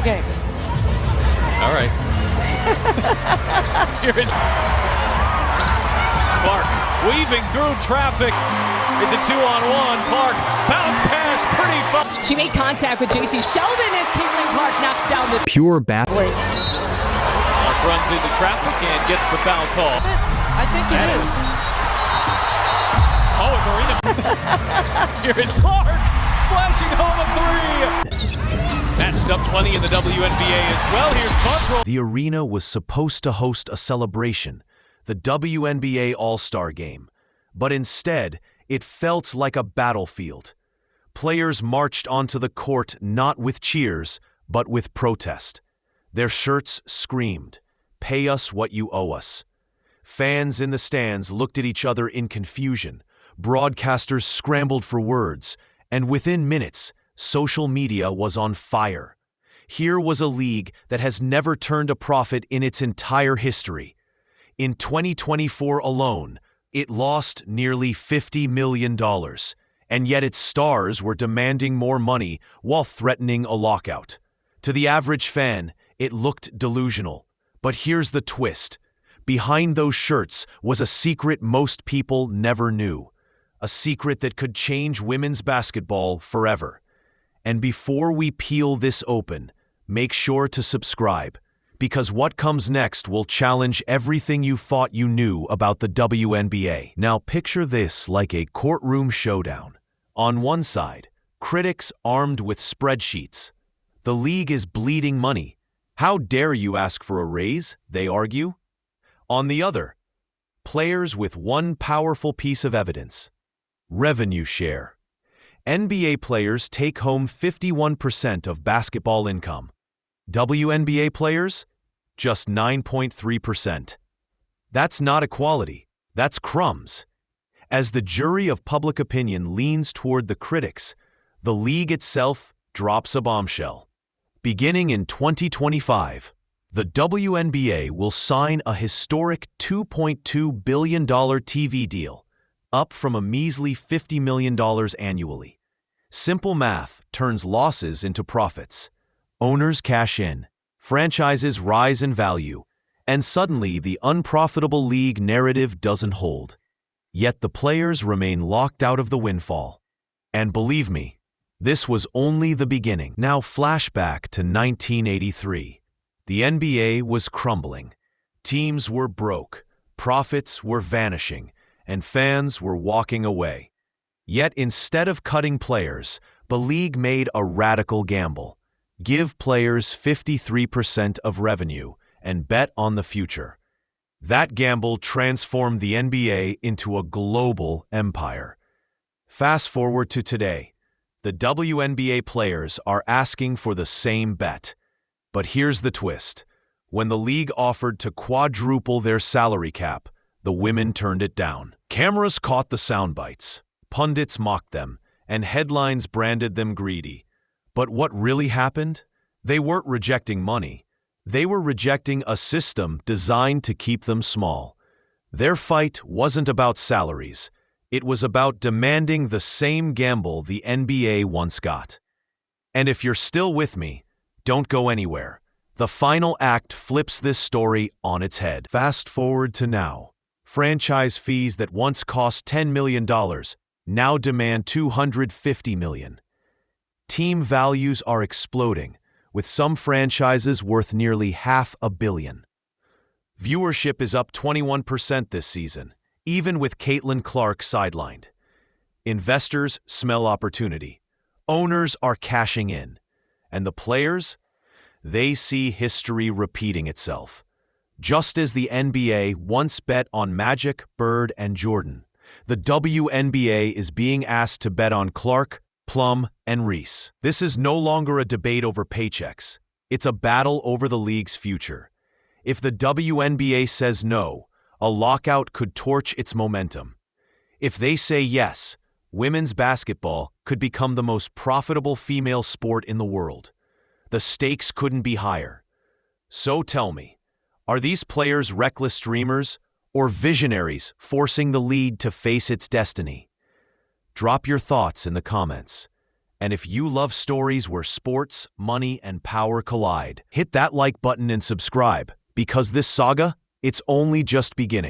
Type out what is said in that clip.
Game. All right. Here is Clark weaving through traffic. It's a 2-on-1. Clark bounce pass, pretty fun. She made contact with J.C. Sheldon as Caitlin Clark knocks down the pure bat. Clark runs into traffic and gets the foul call. I think it is. Oh, and Marina. Here is Clark splashing home a three. Matched up plenty in the WNBA as well. Here's Clark. The arena was supposed to host a celebration, the WNBA All-Star Game, but instead, it felt like a battlefield. Players marched onto the court not with cheers, but with protest. Their shirts screamed, "Pay us what you owe us." Fans in the stands looked at each other in confusion. Broadcasters scrambled for words, and within minutes, social media was on fire. Here was a league that has never turned a profit in its entire history. In 2024 alone, it lost nearly $50 million, and yet its stars were demanding more money while threatening a lockout. To the average fan, it looked delusional. But here's the twist. Behind those shirts was a secret most people never knew. A secret that could change women's basketball forever. And before we peel this open, make sure to subscribe, because what comes next will challenge everything you thought you knew about the WNBA. Now picture this like a courtroom showdown. On one side, critics armed with spreadsheets. The league is bleeding money. How dare you ask for a raise, they argue. On the other, players with one powerful piece of evidence: revenue share. NBA players take home 51% of basketball income. WNBA players, just 9.3%. That's not equality, that's crumbs. As the jury of public opinion leans toward the critics, the league itself drops a bombshell. Beginning in 2025, the WNBA will sign a historic $2.2 billion TV deal, up from a measly $50 million annually. Simple math turns losses into profits. Owners cash in, franchises rise in value, and suddenly the unprofitable league narrative doesn't hold. Yet the players remain locked out of the windfall. And believe me, this was only the beginning. Now flashback to 1983. The NBA was crumbling. Teams were broke, profits were vanishing, and fans were walking away. Yet instead of cutting players, the league made a radical gamble. Give players 53% of revenue and bet on the future. That gamble transformed the NBA into a global empire. Fast forward to today. The WNBA players are asking for the same bet. But here's the twist. When the league offered to quadruple their salary cap, the women turned it down. Cameras caught the sound bites, pundits mocked them, and headlines branded them greedy. But what really happened? They weren't rejecting money. They were rejecting a system designed to keep them small. Their fight wasn't about salaries. It was about demanding the same gamble the NBA once got. And if you're still with me, don't go anywhere. The final act flips this story on its head. Fast forward to now. Franchise fees that once cost $10 million now demand $250 million. Team values are exploding, with some franchises worth nearly $500 million. Viewership is up 21% this season, even with Caitlin Clark sidelined. Investors smell opportunity. Owners are cashing in. And the players? They see history repeating itself. Just as the NBA once bet on Magic, Bird, and Jordan, the WNBA is being asked to bet on Clark, Plum, and Reese. This is no longer a debate over paychecks. It's a battle over the league's future. If the WNBA says no, a lockout could torch its momentum. If they say yes, women's basketball could become the most profitable female sport in the world. The stakes couldn't be higher. So tell me, are these players reckless dreamers or visionaries forcing the league to face its destiny? Drop your thoughts in the comments. And if you love stories where sports, money, and power collide, hit that like button and subscribe, because this saga, it's only just beginning.